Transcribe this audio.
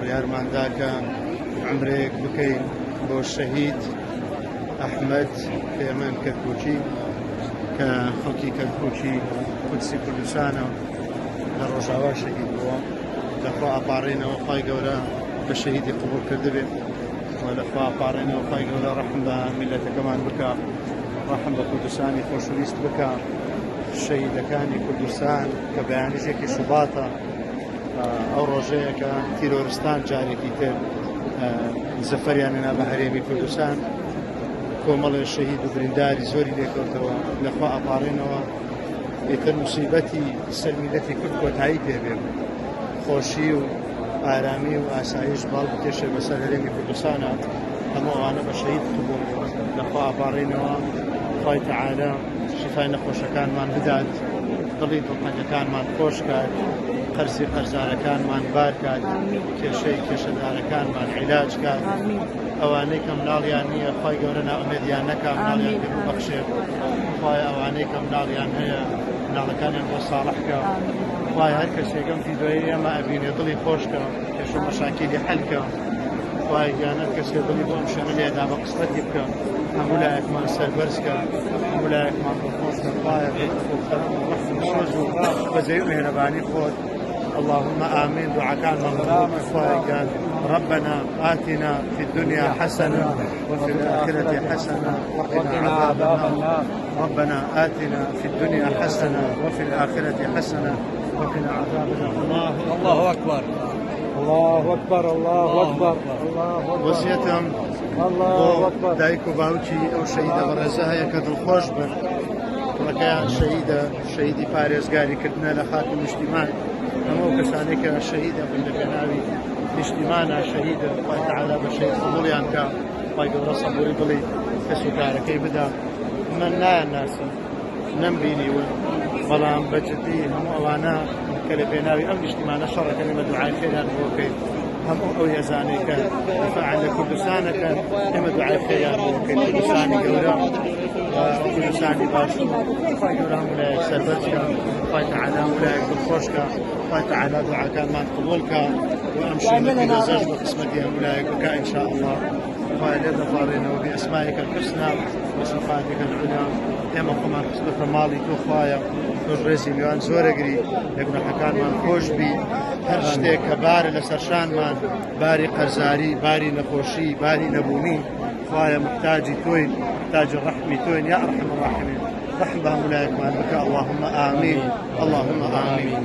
بڕیارمانداکە عمرێک بکەین بۆ شەهید ئەحمەد پێمەن کەرکووکی کە خەڵکی کەرکووکی قودسی کوردستانە لە ڕۆژاوا شەهید بووە. لەخوا ئاپارڕێنەوە خوای گەورە بە شەهیدی قبوڵ کردبێ و لەخوا ئاپارڕێنەوە خوای گەورە ڕەحم بە میلەتەکەمان بکە، ڕەحم بە کوردستانی خۆشەویست بکە. شەهیدەکانی کوردستان کە بەیانیزێکی سوباتە ئەو ڕۆژەیە کە تیرۆریستان جارێکی تر زەفەریان هێنا بە هەرێمی کوردستان، کۆمەڵێ شەهید و برینداری زۆری لێکەوتەوە. لەخوا ئاپارڕێنەوە ئێتر موسیبەتی سەر میلەتی کورد کۆتایی پێبێ، خۆشی و ئارامی و ئاسایش باڵ بکێشێ بەسەر هەرێمی کوردستانە. هەموو ئەوانە بە شەهید قبوڵ لەخوا ئاپارڕێنەوە خوای تەعالە شیفای نەخۆشەکانمان بدات، دڵی دڵتەنگەکانمان خۆش کات، قەرزی قەرزارەکانمان بار کات، کێشەی کێشەدارەکانمان عیلاج کات. ئەوانەی کە مناڵیان نییە خوای گەورە ناومێدیان نەکا، مناڵیان پێ ببەخشێت. خوای ئەوانەی کە مناڵیان هەیە مناڵەکانیان بۆ ساڵحکە. خوای هەر کەسێکم فیدۆی ئێمە ئەبینێ دڵی خۆشکە، کێش و مەشاکیلی حەلکە. خوای گیانە کەسێک دڵی بۆ ئەم شوێنە لێدا بە قسمەتی بکە، هەموو لایەکمان سەربەرزکە، هەموو لایەکمان بەخۆشکە. خوایە شۆز و بەجێی و مێرەبانی خۆت. اللهم آمين. دعاء مغفور خوایگان. ربنا آتنا في الدنيا حسنة وفي الآخرة حسنة وقنا عذاب النار. ربنا آتنا في الدنيا حسنة وفي الآخرة حسنة وقنا عذاب النار. الله أكبر الله أكبر الله أكبر الله أكبر. وصيتهم الله أكبر. دایک و باوکی ئەو شەهیدە بەڕێزە هەیە کە دڵخۆش بن، کوڕەکەیان شەهیدە، شەهیدی پارێزگاریکردنە لە خاک نیشتیمان. هەموو کەسانێک کە شەهیدە بن لە پێناوی نیشتیمانە شەهیدە، خوای تەعالە بە شەهید قبوڵیان کە، خوای گەورە سەبووری دڵی کەس و کارەکەی بدا. من نایەناسم نەمبینیون، بەڵام بەجددی هەموو ئەوانە کە لە پێناوی ئەم نیشتیمانە شەڕەکەن ئێمە دوعای خێران بۆ بکەین. هەموو ئەو هێزانەی کە دفاعن لە کوردستانەکەن ئێمە دوعای خێریان بۆ بکەین. کوردستانی گەورە کوردستانی باشوور، خوای گەورە هەموو لایەک سەربەرزکە، خوای تەعالە هەموو لایەک دڵخۆشکە، خوای تەعالە دوعاکانمان قبوڵکە و ئەم شوێنەی دەزەش بە قسمەتی هەموو لایەک بکە ئینشاء الله. خوای لێ دەپاڕێنەوە بئەسمائیک الحوسنى وصفاتک العلی. ئێمە خۆمان قسمەتە ماڵی تۆ خوایە، تۆش ڕێزی میوان زۆرەگری، لە گوناحەکانمان خۆش بی. هەر شتێک کە بارە لەسەر شانمان، باری قەرزاری، باری نەخۆشی، باری نەبوونی، خوایە محتاجی تۆین، محتاجی ڕەحمی تۆین یا ئەرحەم الراحمین. ڕەحم بە هەموو لایەکمان بکە. اللهم آمین اللهم آمین.